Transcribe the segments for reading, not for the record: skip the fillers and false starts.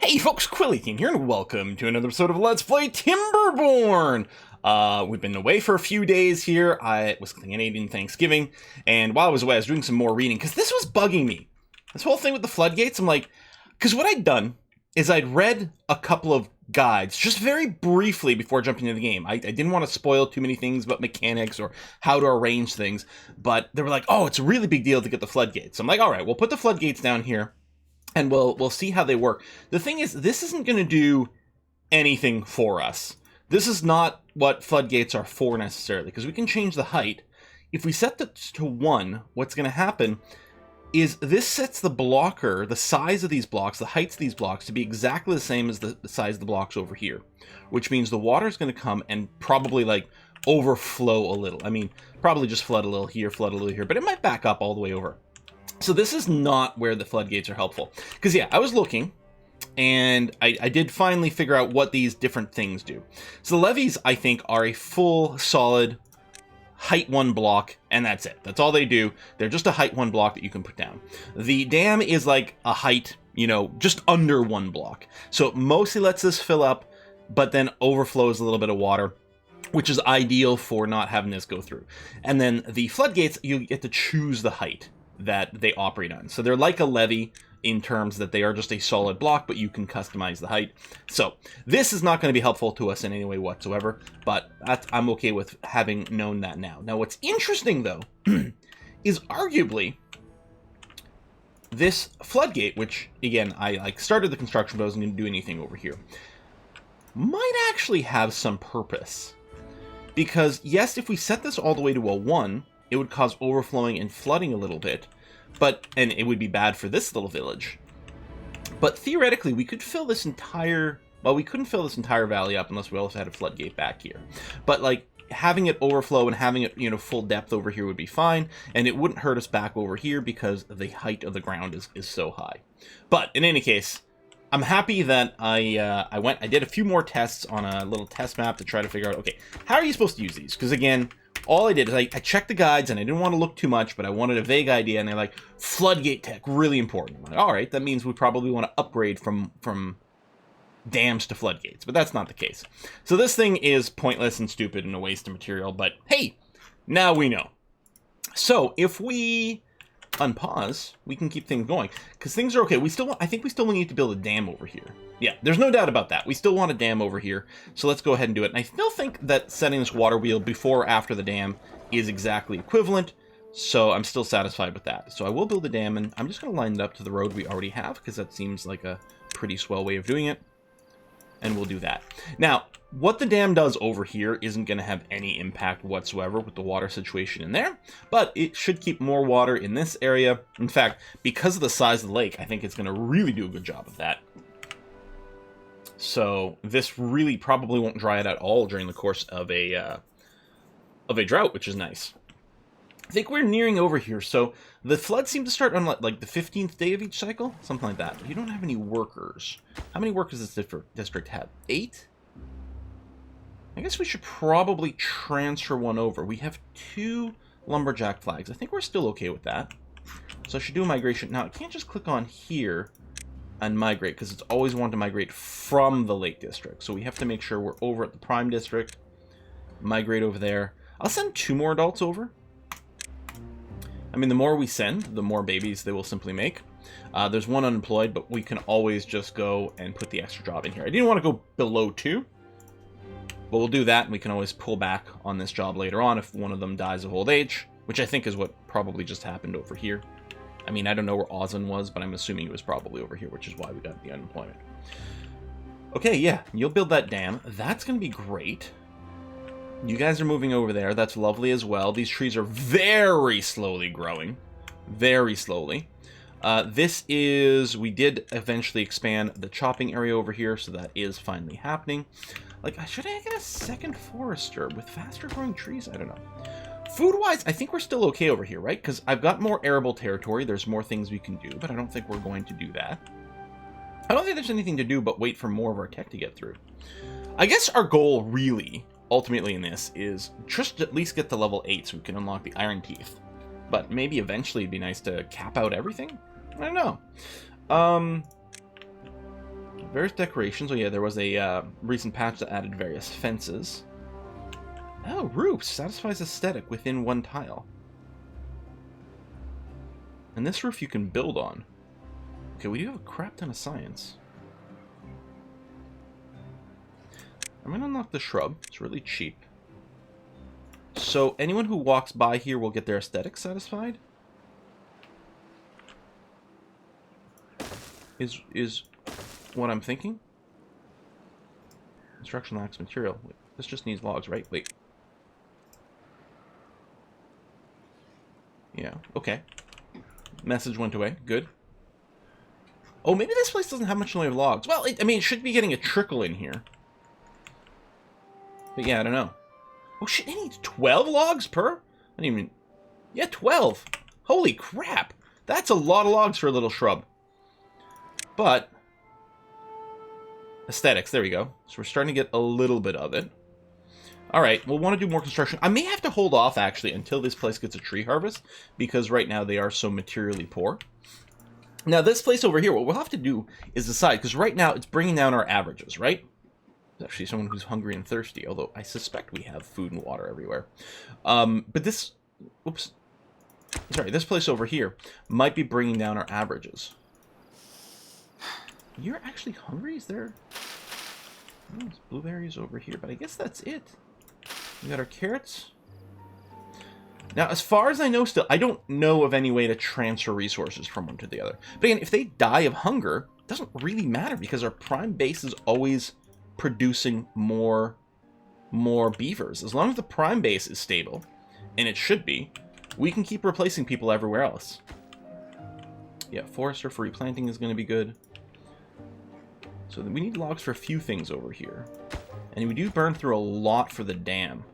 Hey folks, Quilly18 here, and welcome to another episode of Let's Play Timberborn! We've been away for a few days here. I was Canadian Thanksgiving, and while I was away, I was doing some more reading, because this was bugging me. This whole thing with the floodgates, I'm like... Because what I'd done is I'd read a couple of guides, just very briefly before jumping into the game. I didn't want to spoil too many things about mechanics or how to arrange things, but they were like, oh, it's a really big deal to get the floodgates. So I'm like, alright, we'll put the floodgates down here, and we'll see how they work. The thing is, this isn't going to do anything for us. This is not what floodgates are for necessarily, because we can change the height. If we set this to 1, what's going to happen is this sets the blocker, the size of these blocks, the heights of these blocks, to be exactly the same as the size of the blocks over here. Which means the water is going to come and probably, like, overflow a little. I mean, probably just flood a little here, but it might back up all the way over. So this is not where the floodgates are helpful. Because, yeah, I was looking, and I did finally figure out what these different things do. So the levees, I think, are a full, solid, height 1 block, and that's it. That's all they do. They're just a height 1 block that you can put down. The dam is like a height, you know, just under 1 block. So it mostly lets this fill up, but then overflows a little bit of water, which is ideal for not having this go through. And then the floodgates, you get to choose the height that they operate on. So they're like a levee in terms that they are just a solid block, but you can customize the height. So this is not going to be helpful to us in any way whatsoever, but I'm okay with having known that now. Now what's interesting though is arguably this floodgate, which again, I started the construction but I wasn't going to do anything over here, might actually have some purpose. Because yes, if we set this all the way to a 1, it would cause overflowing and flooding a little bit, and it would be bad for this little village. But theoretically, we could fill this entire, well, we couldn't fill this entire valley up unless we also had a floodgate back here. But like having it overflow and having it, you know, full depth over here would be fine, and it wouldn't hurt us back over here because the height of the ground is so high. But in any case, I'm happy that I did a few more tests on a little test map to try to figure out, okay, how are you supposed to use these? Because again, all I did is I checked the guides, and I didn't want to look too much, but I wanted a vague idea, and they're like, floodgate tech, really important. I'm like, alright, that means we probably want to upgrade from dams to floodgates, but that's not the case. So this thing is pointless and stupid and a waste of material, but hey, now we know. So if we unpause, we can keep things going, because things are okay. I think we still need to build a dam over here. Yeah, there's no doubt about that. We still want a dam over here, so let's go ahead and do it. And I still think that setting this water wheel before or after the dam is exactly equivalent, so I'm still satisfied with that. So I will build a dam, and I'm just going to line it up to the road we already have, because that seems like a pretty swell way of doing it. And we'll do that. Now, what the dam does over here isn't going to have any impact whatsoever with the water situation in there, but it should keep more water in this area. In fact, because of the size of the lake, I think it's going to really do a good job of that. So this really probably won't dry it at all during the course of a drought, which is nice. I think we're nearing over here, so the floods seem to start on like the 15th day of each cycle, something like that. You don't have any workers. How many workers does this district have? 8? I guess we should probably transfer one over. We have 2 lumberjack flags. I think we're still okay with that. So I should do a migration. Now, I can't just click on here and migrate, because it's always wanting to migrate from the Lake District. So we have to make sure we're over at the Prime District. Migrate over there. I'll send 2 more adults over. I mean, the more we send, the more babies they will simply make. There's 1 unemployed, but we can always just go and put the extra job in here. I didn't want to go below 2, but we'll do that, and we can always pull back on this job later on if one of them dies of old age, which I think is what probably just happened over here. I mean, I don't know where Ozan was, but I'm assuming it was probably over here, which is why we got the unemployment. Okay, yeah, you'll build that dam. That's going to be great. You guys are moving over there. That's lovely as well. These trees are very slowly growing. Very slowly. We did eventually expand the chopping area over here, so that is finally happening. Like, should I get a second forester with faster growing trees? I don't know. Food-wise, I think we're still okay over here, right? Because I've got more arable territory. There's more things we can do, but I don't think we're going to do that. I don't think there's anything to do but wait for more of our tech to get through. I guess our goal, really, ultimately in this, is just at least get to level 8 so we can unlock the Iron Teeth. But maybe eventually it'd be nice to cap out everything? I don't know. various decorations. Oh yeah, there was a recent patch that added various fences. Oh, roofs. Satisfies aesthetic within one tile. And this roof you can build on. Okay, we do have a crap ton of science. I'm going to unlock the shrub. It's really cheap. So anyone who walks by here will get their aesthetic satisfied? Is what I'm thinking? Construction lacks material. Wait, this just needs logs, right? Wait. Yeah, okay. Message went away. Good. Oh, maybe this place doesn't have much in the way of logs. Well, I mean, it should be getting a trickle in here. But yeah, I don't know. Oh shit, it needs 12 logs per? I didn't even... Yeah, 12. Holy crap. That's a lot of logs for a little shrub. But... aesthetics, there we go. So we're starting to get a little bit of it. Alright, we'll want to do more construction. I may have to hold off, actually, until this place gets a tree harvest, because right now they are so materially poor. Now, this place over here, what we'll have to do is decide, because right now it's bringing down our averages, right? There's actually someone who's hungry and thirsty, although I suspect we have food and water everywhere. But this... Oops. Sorry, this place over here might be bringing down our averages. You're actually hungry? Is there... Oh, there's blueberries over here, but I guess that's it. We got our carrots. Now, as far as I know still, I don't know of any way to transfer resources from one to the other. But again, if they die of hunger, it doesn't really matter because our prime base is always producing more beavers. As long as the prime base is stable, and it should be, we can keep replacing people everywhere else. Yeah, forester for replanting is going to be good. So we need logs for a few things over here. And we do burn through a lot for the dam.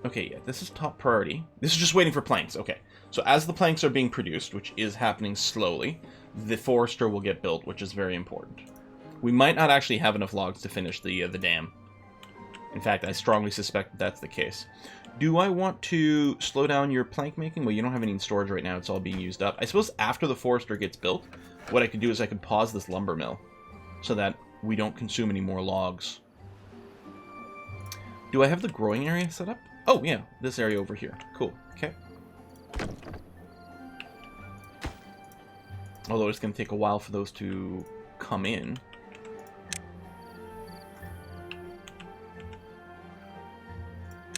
Okay, yeah, this is top priority. This is just waiting for planks. Okay, so as the planks are being produced, which is happening slowly, the forester will get built, which is very important. We might not actually have enough logs to finish the dam. In fact, I strongly suspect that's the case. Do I want to slow down your plank making? Well, you don't have any in storage right now. It's all being used up. I suppose after the forester gets built, what I could do is I could pause this lumber mill so that we don't consume any more logs. Do I have the growing area set up? Oh, yeah, this area over here. Cool. Okay. Although it's going to take a while for those to come in.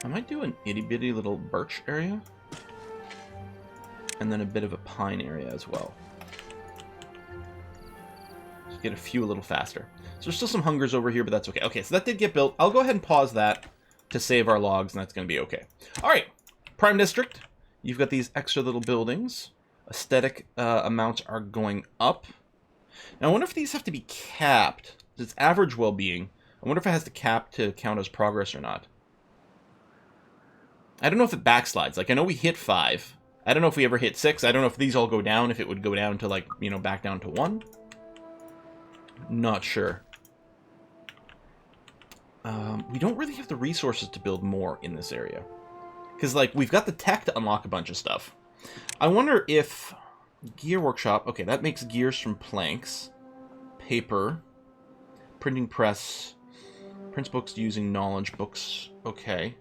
I might do an itty-bitty little birch area. And then a bit of a pine area as well. Just get a few a little faster. So there's still some hungers over here, but that's okay. Okay, so that did get built. I'll go ahead and pause that to save our logs, and that's going to be okay. All right, Prime District. You've got these extra little buildings. Aesthetic amounts are going up. Now, I wonder if these have to be capped. It's average well-being. I wonder if it has to cap to count as progress or not. I don't know if it backslides. Like, I know we hit 5. I don't know if we ever hit 6. I don't know if these all go down, if it would go down to, like, you know, back down to 1. Not sure. We don't really have the resources to build more in this area. Because, like, we've got the tech to unlock a bunch of stuff. I wonder if... Gear workshop. Okay, that makes gears from planks. Paper. Printing press. Prints books using knowledge books. Okay.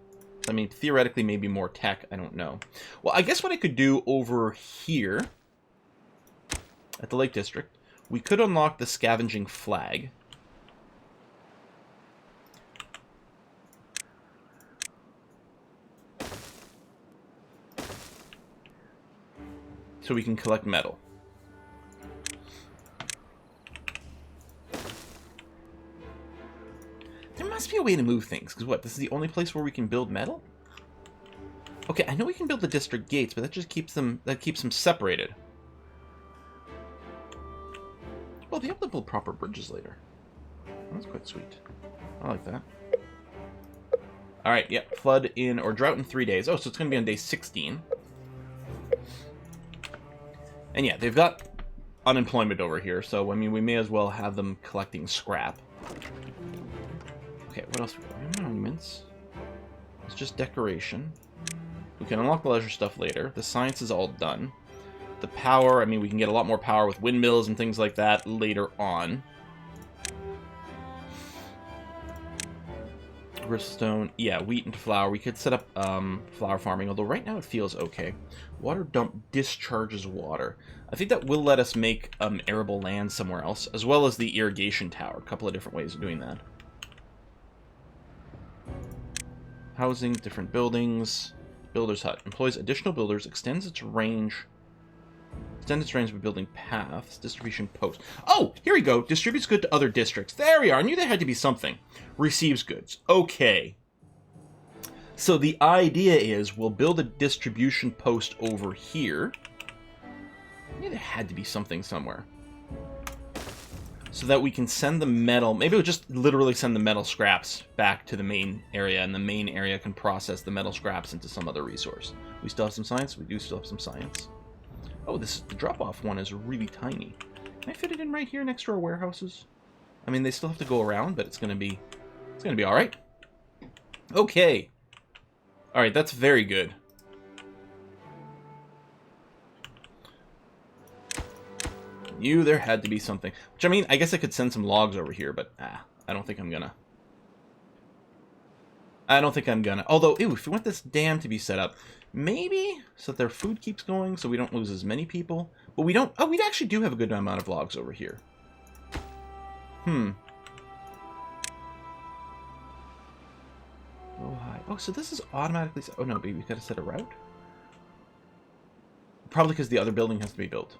I mean, theoretically, maybe more tech. I don't know. Well, I guess what I could do over here at the Lake District, we could unlock the Scavenging flag. So we can collect metal. There must be a way to move things, because what, this is the only place where we can build metal? Okay, I know we can build the district gates, but that just keeps them separated. Well, they have to build proper bridges later. That's quite sweet. I like that. Alright, yeah, flood in, or drought in 3 days. Oh, so it's going to be on day 16. And yeah, they've got unemployment over here, so, I mean, we may as well have them collecting scrap. Okay, what else? Monuments. It's just decoration. We can unlock the leisure stuff later. The science is all done. the power. I mean, we can get a lot more power with windmills and things like that later on. Griststone, yeah, wheat into flour. We could set up flour farming, although right now it feels okay. Water dump discharges water. I think that will let us make arable land somewhere else, as well as the irrigation tower. A couple of different ways of doing that. Housing, different buildings. Builder's hut. Employs additional builders, extends its range. Extend its range by building paths. Distribution post. Oh, here we go. Distributes good to other districts. There we are. I knew there had to be something. Receives goods. Okay. So the idea is we'll build a distribution post over here. I knew there had to be something somewhere. So that we can send the metal. Maybe we'll just literally send the metal scraps back to the main area, and the main area can process the metal scraps into some other resource. We still have some science? We do still have some science. Oh, the drop-off one is really tiny. Can I fit it in right here next to our warehouses? I mean, they still have to go around, but it's gonna be all right. Okay. All right, that's very good. There had to be something. Which, I mean, I guess I could send some logs over here, but I don't think I'm gonna. Although, ew, if we want this dam to be set up, maybe so that their food keeps going, so we don't lose as many people. But we don't. Oh, we actually do have a good amount of logs over here. Oh, hi. Oh, so this is automatically. Oh no, we gotta set a route. Probably because the other building has to be built.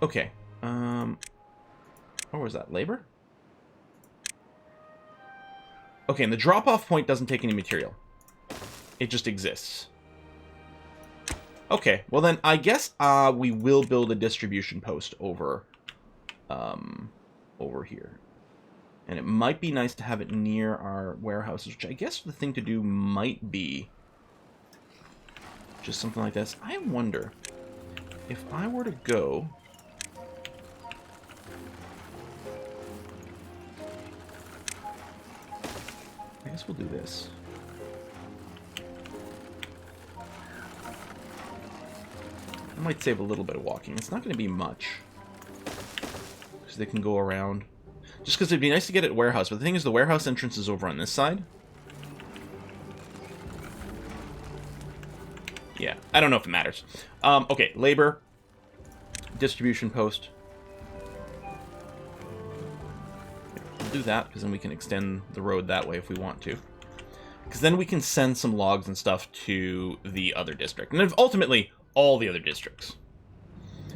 Okay. What was that? Labor? Okay, and the drop-off point doesn't take any material. It just exists. Okay, well then, I guess we will build a distribution post over here. And it might be nice to have it near our warehouses, which I guess the thing to do might be just something like this. I wonder if I were to go... I guess we'll do this. I might save a little bit of walking. It's not going to be much. Because they can go around. Just because it'd be nice to get at warehouse. But the thing is, the warehouse entrance is over on this side. Yeah, I don't know if it matters. Okay, labor. Distribution post. We'll do that, because then we can extend the road that way if we want to. Because then we can send some logs and stuff to the other district. And then ultimately, all the other districts.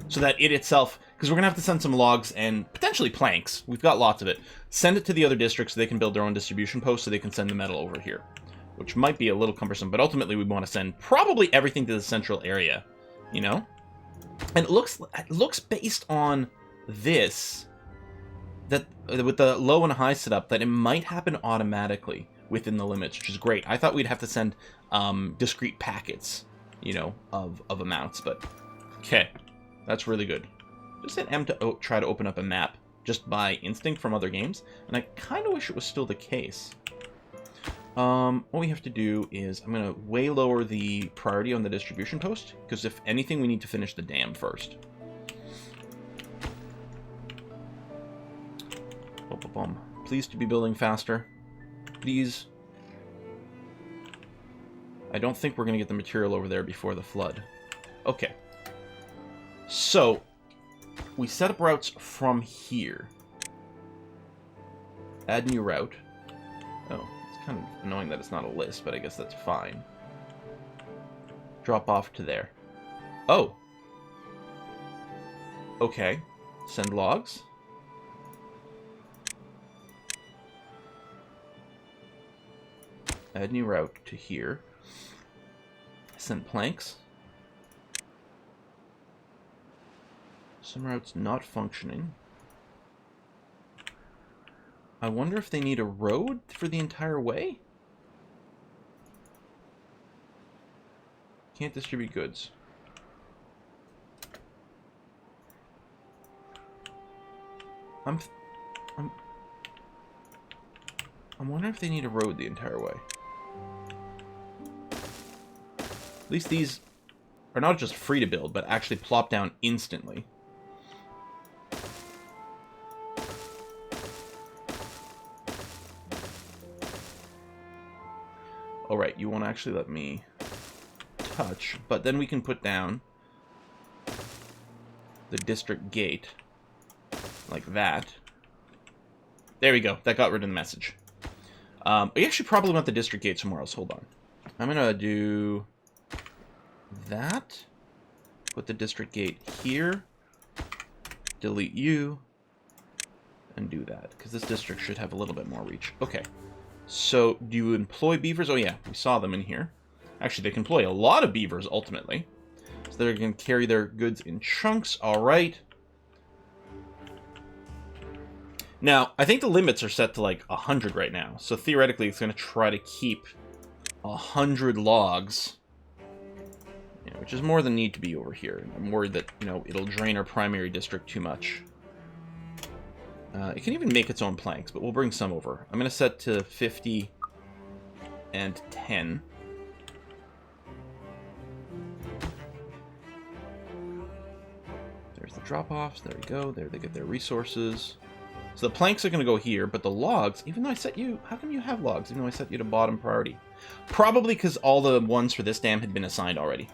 So that it itself... Because we're going to have to send some logs and potentially planks. We've got lots of it. Send it to the other districts so they can build their own distribution posts so they can send the metal over here. Which might be a little cumbersome, but ultimately we want to send probably everything to the central area. You know? And it looks based on this, that with the low and high setup, that it might happen automatically within the limits, which is great. I thought we'd have to send discrete packets, you know, of amounts, but okay, that's really good. Just hit M to try to open up a map just by instinct from other games, and I kind of wish it was still the case. What we have to do is, I'm going to way lower the priority on the distribution post, because if anything, we need to finish the dam first. Please to be building faster. Please. I don't think we're going to get the material over there before the flood. Okay. So, we set up routes from here. Add new route. Oh, it's kind of annoying that it's not a list, but I guess that's fine. Drop off to there. Oh. Okay. Send logs. Add new route to here. Send planks. Some routes not functioning. I wonder if they need a road for the entire way? Can't distribute goods. I'm wondering if they need a road the entire way. At least these are not just free to build, but actually plop down instantly. All right, you won't actually let me touch, but then we can put down the district gate like that. There we go. That got rid of the message. We actually probably want the district gate somewhere else. Hold on. I'm gonna do that. Put the district gate here. Delete you. And do that, because this district should have a little bit more reach. Okay. So, do you employ beavers? Oh yeah, we saw them in here. Actually, they can employ a lot of beavers, ultimately. So they're going to carry their goods in chunks. Alright. Now, I think the limits are set to like 100 right now. So theoretically, it's going to try to keep 100 logs. You know, which is more than need to be over here. I'm worried that, you know, it'll drain our primary district too much. It can even make its own planks, but we'll bring some over. I'm going to set to 50 and 10. There's the drop-offs. There we go. There they get their resources. So the planks are going to go here, but the logs, even though I set you... How come you have logs, even though I set you to bottom priority? Probably because all the ones for this dam had been assigned already.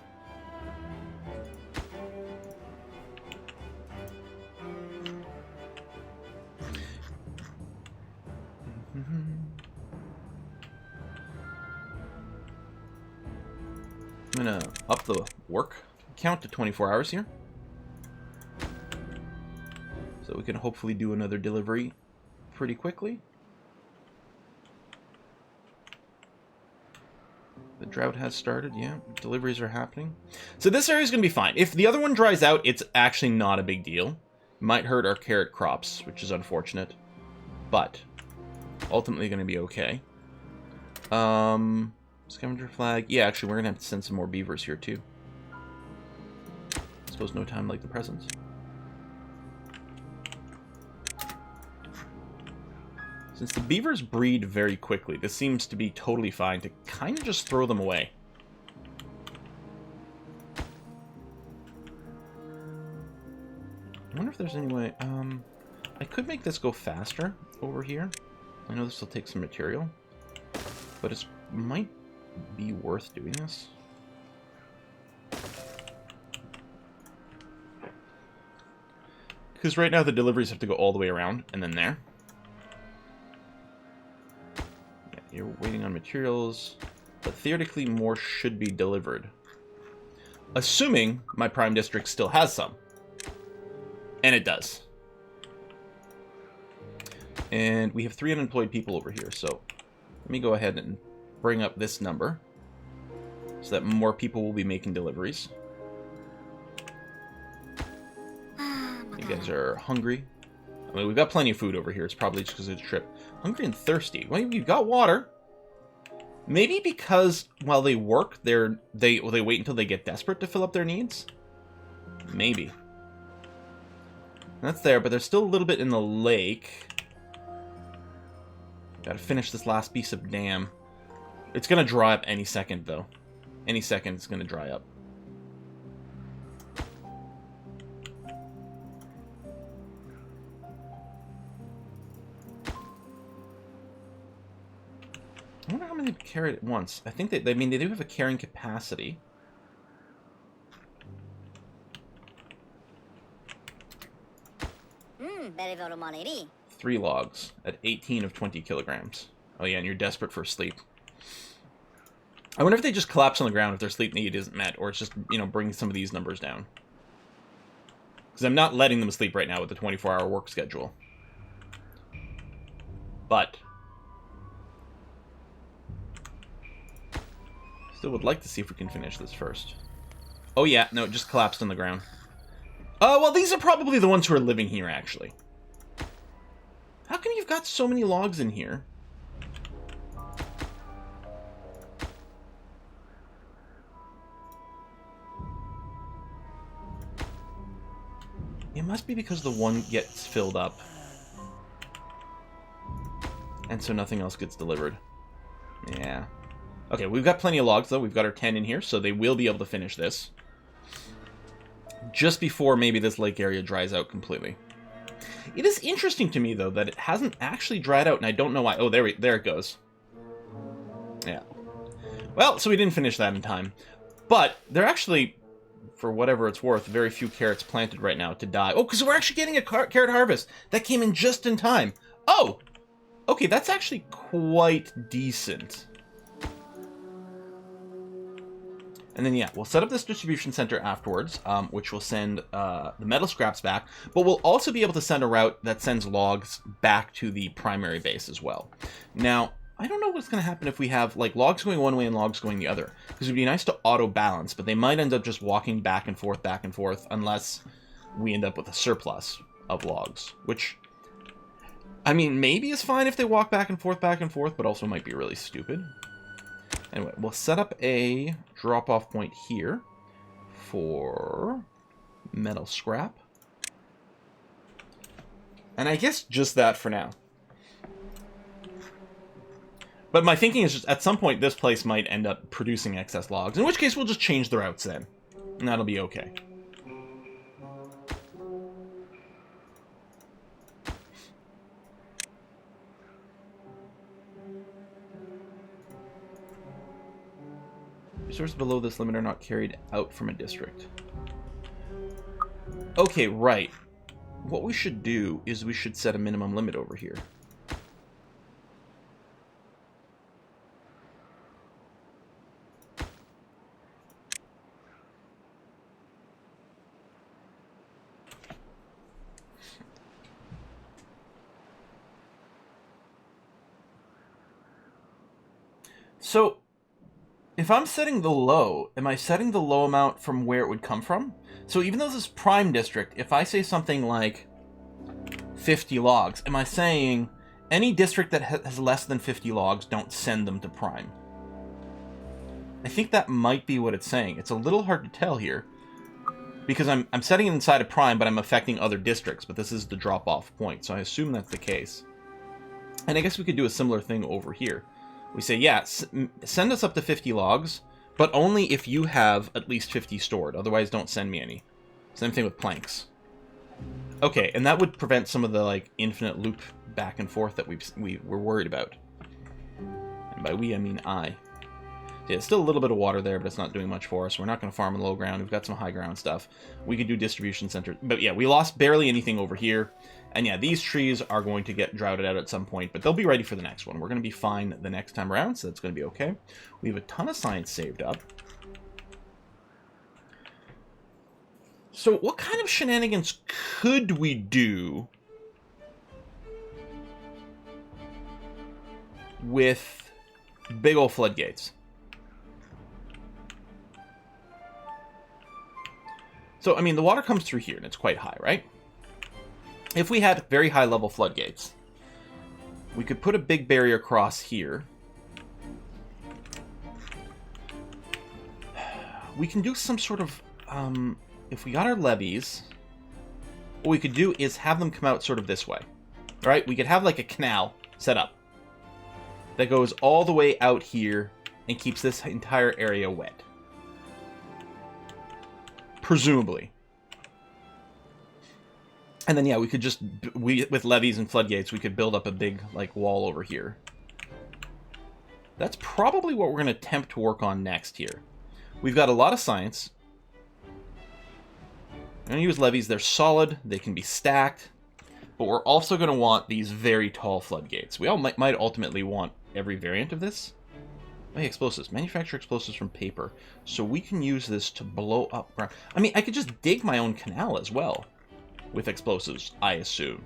I'm going to up the work count to 24 hours here. So we can hopefully do another delivery pretty quickly. The drought has started, yeah. Deliveries are happening. So this area is going to be fine. If the other one dries out, it's actually not a big deal. Might hurt our carrot crops, which is unfortunate. But ultimately going to be okay. Scavenger flag. Yeah, actually, we're going to have to send some more beavers here, too. I suppose no time like the present. Since the beavers breed very quickly, this seems to be totally fine to kind of just throw them away. I wonder if there's any way... I could make this go faster over here. I know this will take some material. But it might be worth doing this. Because right now the deliveries have to go all the way around and then there. Yeah, you're waiting on materials, but theoretically more should be delivered. Assuming my prime district still has some. And it does. And we have 3 unemployed people over here, so let me go ahead and bring up this number so that more people will be making deliveries. You guys are hungry. I mean, we've got plenty of food over here. It's probably just because of the trip. Hungry and thirsty. Well, you've got water. Maybe because while they work, they wait until they get desperate to fill up their needs. Maybe. That's there, but there's still a little bit in the lake. Gotta finish this last piece of dam. It's gonna dry up any second, though. Any second, it's gonna dry up. I wonder how many they carry at once. I think they do have a carrying capacity. Very well, money. 3 logs at 18 of 20 kilograms. Oh yeah, and you're desperate for sleep. I wonder if they just collapse on the ground if their sleep need isn't met, or it's just, you know, bring some of these numbers down. Because I'm not letting them sleep right now with the 24-hour work schedule. But still would like to see if we can finish this first. Oh yeah, no, it just collapsed on the ground. Oh, well, these are probably the ones who are living here, actually. How come you've got so many logs in here? It must be because the one gets filled up. And so nothing else gets delivered. Yeah. Okay, we've got plenty of logs, though. We've got our 10 in here, so they will be able to finish this. just before maybe this lake area dries out completely. It is interesting to me, though, that it hasn't actually dried out, and I don't know why. Oh, there it goes. Yeah. Well, so we didn't finish that in time. But they're actually, for whatever it's worth, very few carrots planted right now to die. Oh, because we're actually getting a carrot harvest. That came in just in time. Oh! Okay, that's actually quite decent. And then, yeah, we'll set up this distribution center afterwards, which will send the metal scraps back. But we'll also be able to send a route that sends logs back to the primary base as well. Now, I don't know what's going to happen if we have, like, logs going one way and logs going the other. Because it would be nice to auto-balance, but they might end up just walking back and forth, unless we end up with a surplus of logs. Which, I mean, maybe is fine if they walk back and forth, but also might be really stupid. Anyway, we'll set up a drop-off point here for metal scrap. And I guess just that for now. But my thinking is just at some point this place might end up producing excess logs, in which case we'll just change the routes then. And that'll be okay. Resources below this limit are not carried out from a district. Okay, right. What we should do is we should set a minimum limit over here. So, if I'm setting the low, am I setting the low amount from where it would come from? So even though this is prime district, if I say something like 50 logs, am I saying any district that has less than 50 logs, don't send them to prime? I think that might be what it's saying. It's a little hard to tell here, because I'm setting it inside of prime, but I'm affecting other districts, but this is the drop-off point, so I assume that's the case. And I guess we could do a similar thing over here. We say, yeah, send us up to 50 logs, but only if you have at least 50 stored. Otherwise, don't send me any. Same thing with planks. Okay, and that would prevent some of the, like, infinite loop back and forth that we were worried about. And by we, I mean I. Yeah, it's still a little bit of water there, but it's not doing much for us. We're not going to farm in low ground. We've got some high ground stuff. We could do distribution center. But yeah, we lost barely anything over here. And yeah, these trees are going to get droughted out at some point, but they'll be ready for the next one. We're going to be fine the next time around, so that's going to be okay. We have a ton of science saved up. So what kind of shenanigans could we do with big old floodgates? So, I mean, the water comes through here, and it's quite high, right? If we had very high level floodgates, we could put a big barrier across here. We can do some sort of, if we got our levees, what we could do is have them come out sort of this way. All right, we could have like a canal set up that goes all the way out here and keeps this entire area wet. Presumably. And then, yeah, we could just, with levees and floodgates, we could build up a big, like, wall over here. That's probably what we're going to attempt to work on next here. We've got a lot of science. I'm going to use levees. They're solid. They can be stacked. But we're also going to want these very tall floodgates. We all might ultimately want every variant of this. Hey, explosives. Manufacture explosives from paper. So we can use this to blow up ground. I mean, I could just dig my own canal as well. With explosives, I assume.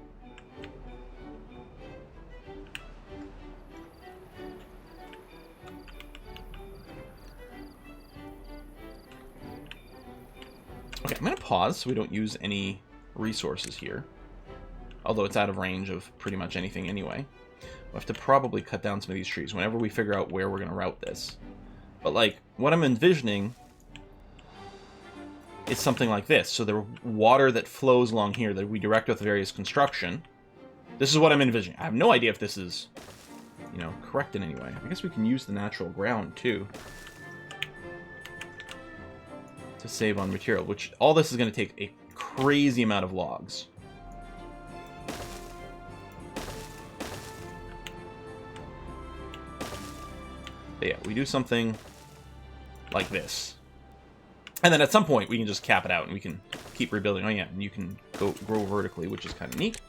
Okay, I'm going to pause so we don't use any resources here. Although it's out of range of pretty much anything anyway. We'll have to probably cut down some of these trees whenever we figure out where we're going to route this. But, like, what I'm envisioning is something like this. So the water that flows along here that we direct with various construction. This is what I'm envisioning. I have no idea if this is, you know, correct in any way. I guess we can use the natural ground, too. to save on material, which all this is going to take a crazy amount of logs. But yeah, we do something like this. And then at some point, we can just cap it out and we can keep rebuilding. Oh yeah, and you can grow vertically, which is kind of neat.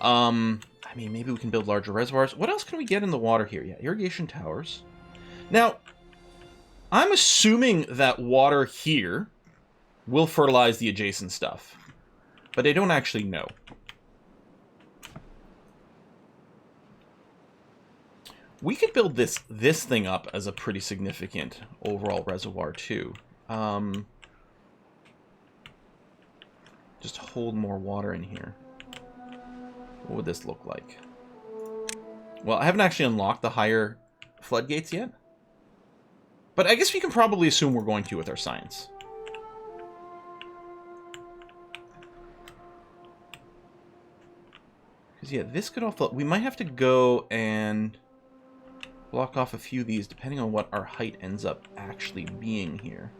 I mean, maybe we can build larger reservoirs. What else can we get in the water here? Yeah, irrigation towers. Now, I'm assuming that water here will fertilize the adjacent stuff. But I don't actually know. We could build this thing up as a pretty significant overall reservoir too. Just hold more water in here. What would this look like? Well, I haven't actually unlocked the higher floodgates yet. But I guess we can probably assume we're going to with our science. Because yeah, this could all flood. We might have to go and block off a few of these depending on what our height ends up actually being here.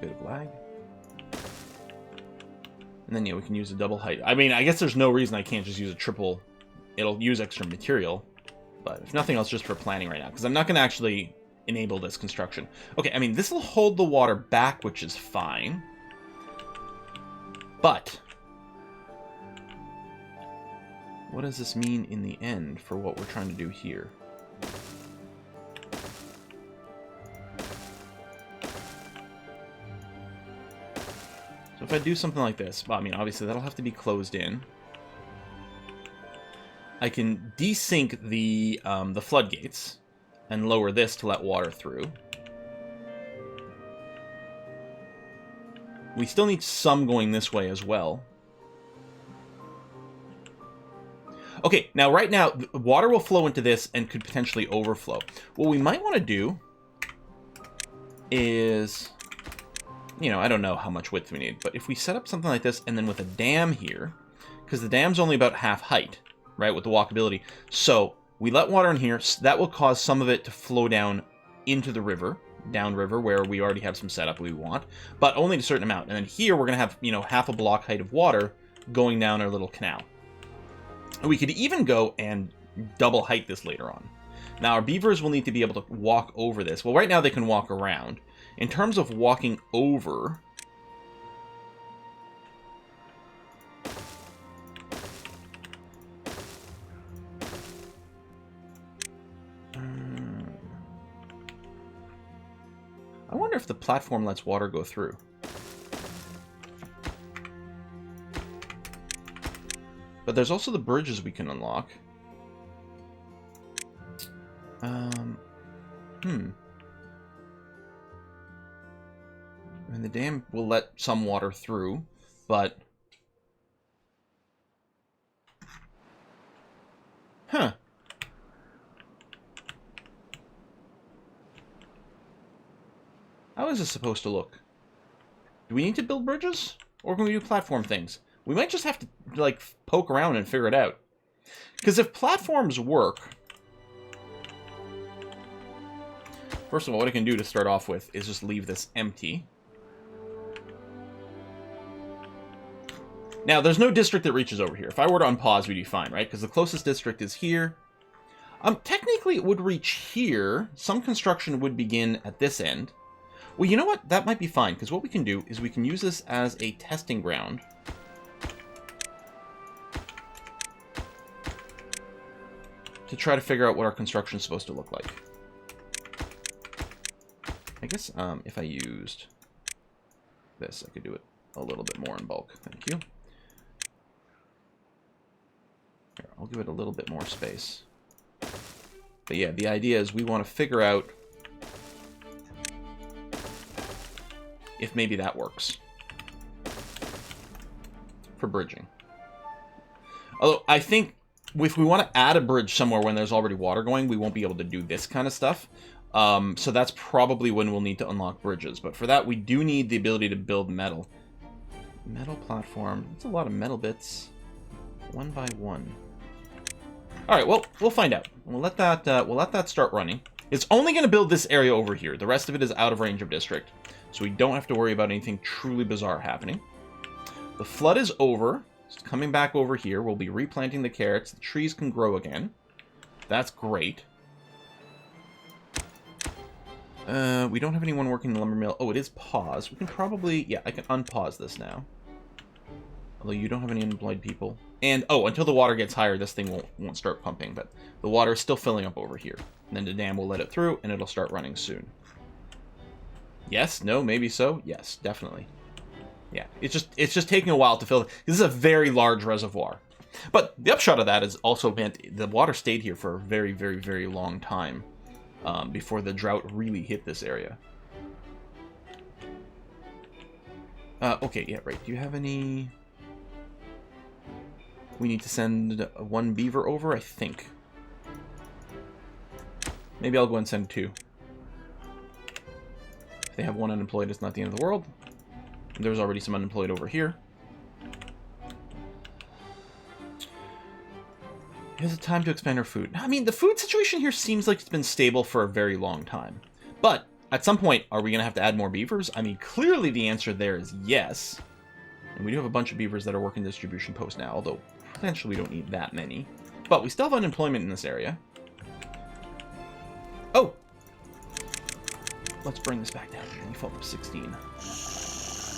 Bit of lag. And then yeah, we can use a double height. I mean, I guess there's no reason I can't just use a triple. It'll use extra material, but if nothing else, just for planning right now, because I'm not going to actually enable this construction. Okay, I mean, this will hold the water back, which is fine. But what does this mean in the end for what we're trying to do here? So if I do something like this, well, I mean, obviously that'll have to be closed in. I can desync the floodgates and lower this to let water through. We still need some going this way as well. Okay, now right now, water will flow into this and could potentially overflow. What we might want to do is, you know, I don't know how much width we need, but if we set up something like this and then with a dam here, because the dam's only about half height, right, with the walkability. So we let water in here, so that will cause some of it to flow down into the river, downriver, where we already have some setup we want, but only a certain amount. And then here we're going to have, you know, half a block height of water going down our little canal. And we could even go and double height this later on. Now our beavers will need to be able to walk over this. Well, right now they can walk around. In terms of walking over, I wonder if the platform lets water go through. But there's also the bridges we can unlock. I mean, the dam will let some water through, but... Huh. How is this supposed to look? Do we need to build bridges? Or can we do platform things? We might just have to, like, poke around and figure it out. Because if platforms work... First of all, what I can do to start off with is just leave this empty. Now, there's no district that reaches over here. If I were to unpause, we'd be fine, right? Because the closest district is here. Technically, it would reach here. Some construction would begin at this end. Well, you know what? That might be fine, because what we can do is we can use this as a testing ground. To try to figure out what our construction is supposed to look like. I guess if I used this, I could do it a little bit more in bulk. Thank you. Here, I'll give it a little bit more space. But yeah, the idea is we want to figure out if maybe that works. for bridging. Although, I think if we want to add a bridge somewhere when there's already water going, we won't be able to do this kind of stuff. So that's probably when we'll need to unlock bridges. But for that, we do need the ability to build metal. Metal platform. That's a lot of metal bits. One by one. All right, well, we'll find out. We'll let that start running. It's only going to build this area over here. The rest of it is out of range of district. So we don't have to worry about anything truly bizarre happening. The flood is over. It's coming back over here. We'll be replanting the carrots. The trees can grow again. That's great. We don't have anyone working the lumber mill. Oh, it is paused. We can probably... Yeah, I can unpause this now. Although you don't have any unemployed people. And, oh, until the water gets higher, this thing won't start pumping. But the water is still filling up over here. And then the dam will let it through, and it'll start running soon. Yes? No? Maybe so? Yes, definitely. Yeah, it's just taking a while to fill. This is a very large reservoir. But the upshot of that is also meant the water stayed here for a very, very, very long time before the drought really hit this area. Okay, yeah, right. Do you have any... We need to send one beaver over, I think. Maybe I'll go and send 2. If they have 1 unemployed, it's not the end of the world. There's already some unemployed over here. Is it time to expand our food? I mean, the food situation here seems like it's been stable for a very long time. But at some point, are we going to have to add more beavers? I mean, clearly the answer there is yes. And we do have a bunch of beavers that are working distribution posts now, although potentially we don't need that many. But we still have unemployment in this area. Oh! Let's bring this back down. We fall from 16.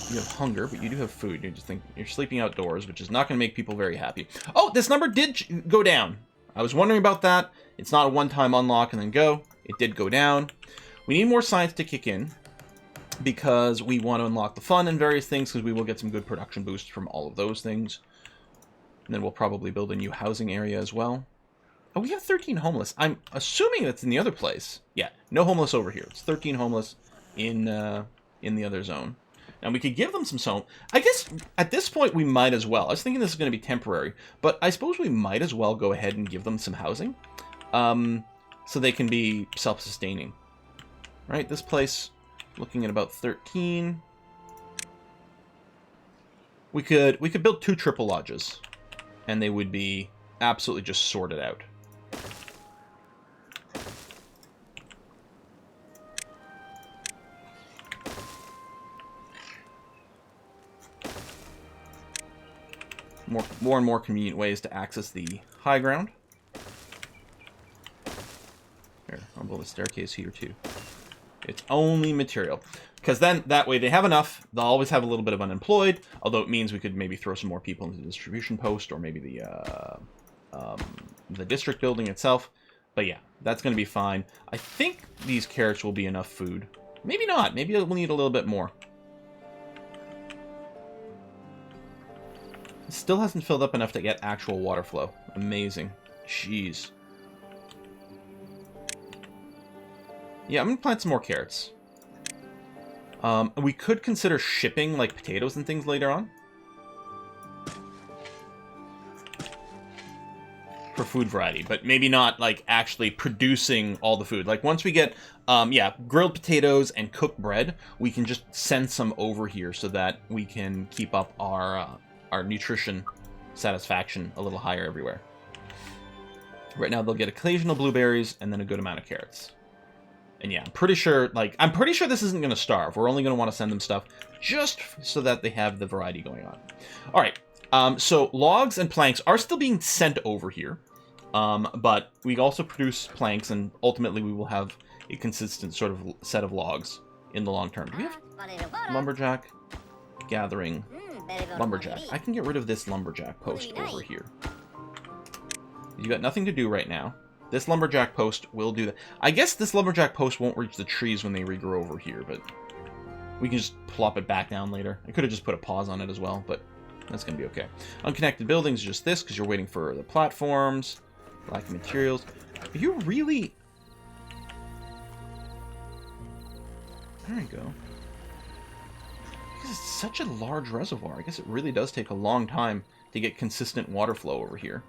You have hunger, but you do have food. You just think you're sleeping outdoors, which is not going to make people very happy. Oh, this number did go down. I was wondering about that. It's not a one-time unlock and then go. It did go down. We need more science to kick in because we want to unlock the fun and various things because we will get some good production boosts from all of those things. And then we'll probably build a new housing area as well. Oh, we have 13 homeless. I'm assuming that's in the other place. Yeah, no homeless over here. It's 13 homeless in the other zone. And we could give them some soap. I guess at this point we might as well. I was thinking this is going to be temporary, but I suppose we might as well go ahead and give them some housing, so they can be self-sustaining. Right, this place, looking at about 13. We could build 2 triple lodges, and they would be absolutely just sorted out. More and more convenient ways to access the high ground. Here, I'll build a staircase here too. It's only material. Because then, that way they have enough. They'll always have a little bit of unemployed, although it means we could maybe throw some more people into the distribution post, or maybe the district building itself. But yeah, that's going to be fine. I think these carrots will be enough food. Maybe not. Maybe we'll need a little bit more. It still hasn't filled up enough to get actual water flow. Amazing. Jeez. Yeah, I'm going to plant some more carrots. We could consider shipping, like, potatoes and things later on. For food variety, but maybe not, like, actually producing all the food. Like, once we get, yeah, grilled potatoes and cooked bread, we can just send some over here so that we can keep up our nutrition satisfaction a little higher everywhere. Right now, they'll get occasional blueberries and then a good amount of carrots. And yeah, I'm pretty sure this isn't going to starve. We're only going to want to send them stuff just so that they have the variety going on. All right, so logs and planks are still being sent over here, but we also produce planks, and ultimately we will have a consistent sort of set of logs in the long term. Do we have lumberjack gathering? Lumberjack. I can get rid of this lumberjack post over here. You got nothing to do right now. This lumberjack post will do that. I guess this lumberjack post won't reach the trees when they regrow over here, but we can just plop it back down later. I could have just put a pause on it as well, but that's going to be okay. Unconnected buildings, just this, because you're waiting for the platforms. Lack of materials. Are you really... There you go. Because it's such a large reservoir. I guess it really does take a long time to get consistent water flow over here.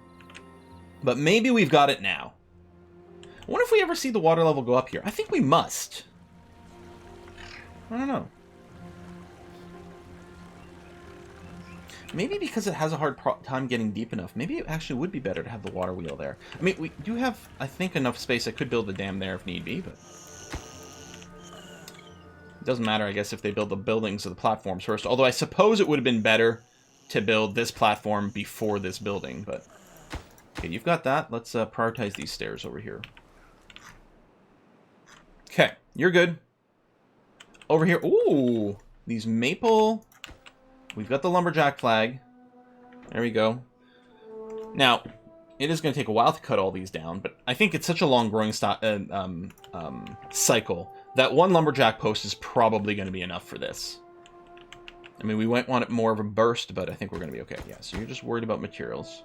But maybe we've got it now. I wonder if we ever see the water level go up here. I think we must. I don't know. Maybe because it has a hard time getting deep enough. Maybe it actually would be better to have the water wheel there. I mean, we do have, I think, enough space. I could build a dam there if need be, but... It doesn't matter, I guess, if they build the buildings or the platforms first. Although I suppose it would have been better to build this platform before this building, but... Okay, you've got that. Let's prioritize these stairs over here. Okay, you're good. Over here, ooh, these maple... We've got the lumberjack flag. There we go. Now, it is going to take a while to cut all these down, but I think it's such a long growing cycle that one lumberjack post is probably going to be enough for this. I mean, we might want it more of a burst, but I think we're going to be okay. Yeah, so you're just worried about materials.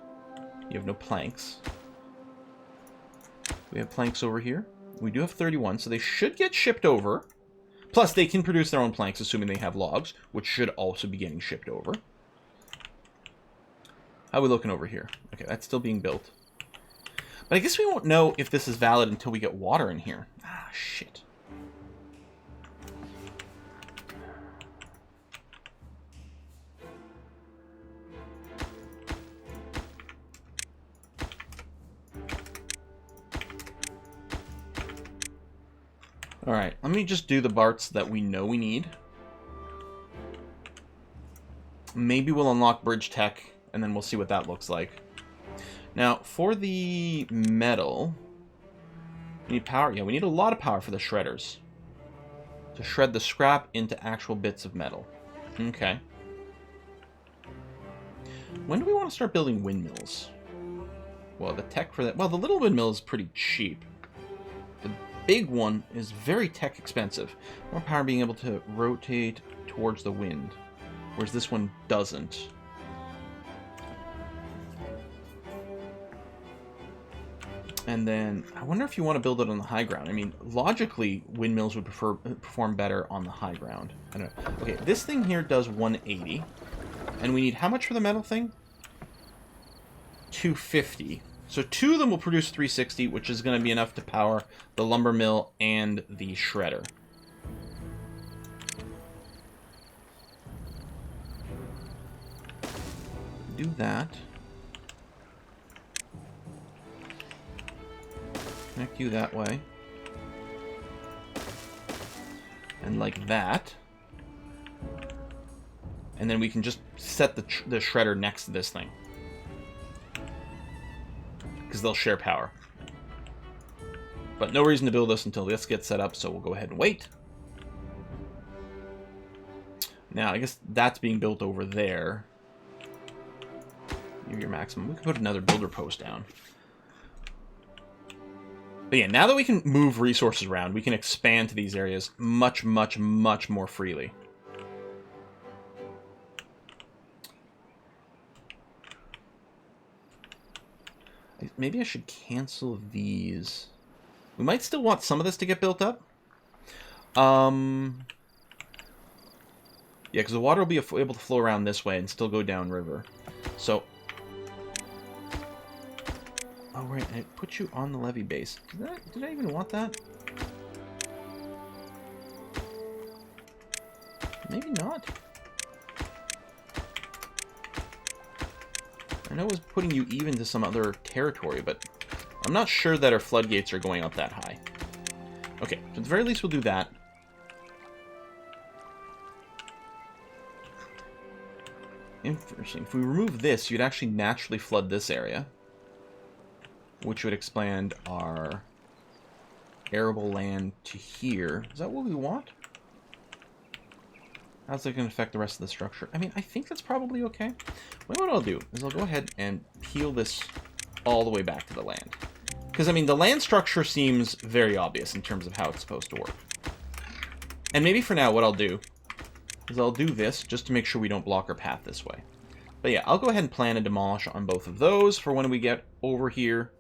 You have no planks. We have planks over here. We do have 31, so they should get shipped over. Plus, they can produce their own planks, assuming they have logs, which should also be getting shipped over. How are we looking over here? Okay, that's still being built. But I guess we won't know if this is valid until we get water in here. Ah, shit. Alright, let me just do the parts that we know we need. Maybe we'll unlock bridge tech, and then we'll see what that looks like. Now, for the metal, we need power. Yeah, we need a lot of power for the shredders. To shred the scrap into actual bits of metal. Okay. When do we want to start building windmills? Well, the tech for that... Well, the little windmill is pretty cheap. The big one is very tech expensive. More power being able to rotate towards the wind, whereas this one doesn't. And then I wonder if you want to build it on the high ground. I mean, logically, windmills would perform better on the high ground. I don't know. Okay, this thing here does 180, and we need how much for the metal thing? 250. So 2 of them will produce 360, which is going to be enough to power the lumber mill and the shredder. Do that. Connect you that way. And like that. And then we can just set the shredder next to this thing. Because they'll share power. But no reason to build this until this gets set up, so we'll go ahead and wait. Now, I guess that's being built over there. Give your maximum. We can put another builder post down. But yeah, now that we can move resources around, we can expand to these areas much, much, much more freely. Maybe I should cancel these. We might still want some of this to get built up. Yeah, because the water will be able to flow around this way and still go downriver. So... Oh, right, I put you on the levee base. Did I even want that? Maybe not. I know it was putting you even to some other territory, but I'm not sure that our floodgates are going up that high. Okay, so at the very least we'll do that. Interesting. If we remove this, you'd actually naturally flood this area, which would expand our arable land to here. Is that what we want? How's that going to affect the rest of the structure? I mean, I think that's probably okay. Well, what I'll do is I'll go ahead and peel this all the way back to the land. Because, I mean, the land structure seems very obvious in terms of how it's supposed to work. And maybe for now what I'll do is I'll do this just to make sure we don't block our path this way. But yeah, I'll go ahead and plan and demolish on both of those for when we get over here.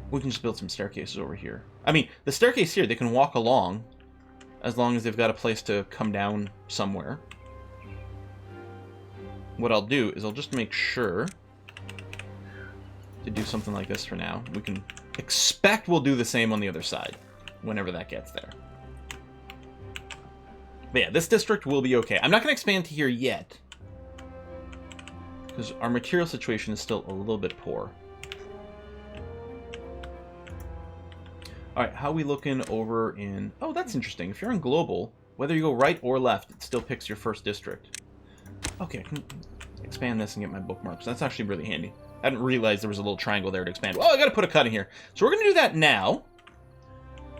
We can just build some staircases over here. I mean, the staircase here, they can walk along as long as they've got a place to come down somewhere. What I'll do is I'll just make sure to do something like this for now. We can expect we'll do the same on the other side whenever that gets there. But yeah, this district will be okay. I'm not going to expand to here yet, because our material situation is still a little bit poor. Alright, how are we looking over in... Oh, that's interesting. If you're in global, whether you go right or left, it still picks your first district. Okay, I can expand this and get my bookmarks. That's actually really handy. I didn't realize there was a little triangle there to expand. Well, I gotta put a cut in here. So we're gonna do that now.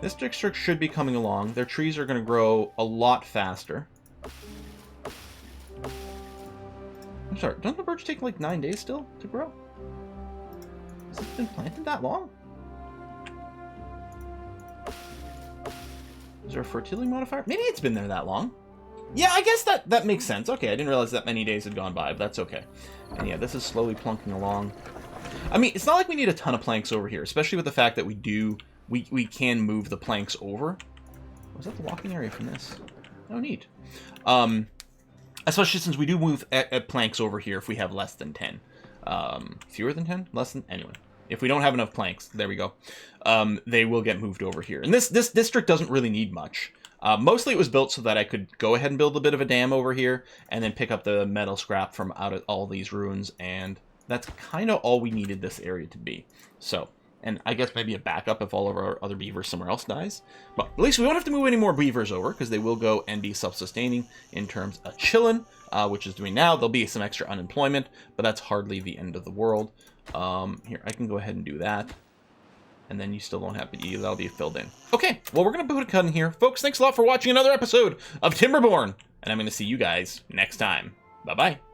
This district should be coming along. Their trees are gonna grow a lot faster. I'm sorry, don't the birch take like 9 days still to grow? Has it been planted that long? Is there a fertility modifier? Maybe it's been there that long. Yeah, I guess that makes sense. Okay, I didn't realize that many days had gone by, but that's okay. And yeah, this is slowly plunking along. I mean, it's not like we need a ton of planks over here, especially with the fact that we can move the planks over. Was that the walking area from this? Oh, neat. Especially since we do move at planks over here if we have less than 10. Fewer than 10? Less than... Anyway. If we don't have enough planks, there we go. They will get moved over here. And this district doesn't really need much. Mostly it was built so that I could go ahead and build a bit of a dam over here and then pick up the metal scrap from out of all these ruins. And that's kind of all we needed this area to be. So, and I guess maybe a backup if all of our other beavers somewhere else dies. But at least we won't have to move any more beavers over because they will go and be self-sustaining in terms of chillin', which is doing now. There'll be some extra unemployment, but that's hardly the end of the world. Here, I can go ahead and do that. And then you still don't have to, that'll be filled in. Okay, well, we're going to put a cut in here. Folks, thanks a lot for watching another episode of Timberborn. And I'm going to see you guys next time. Bye-bye.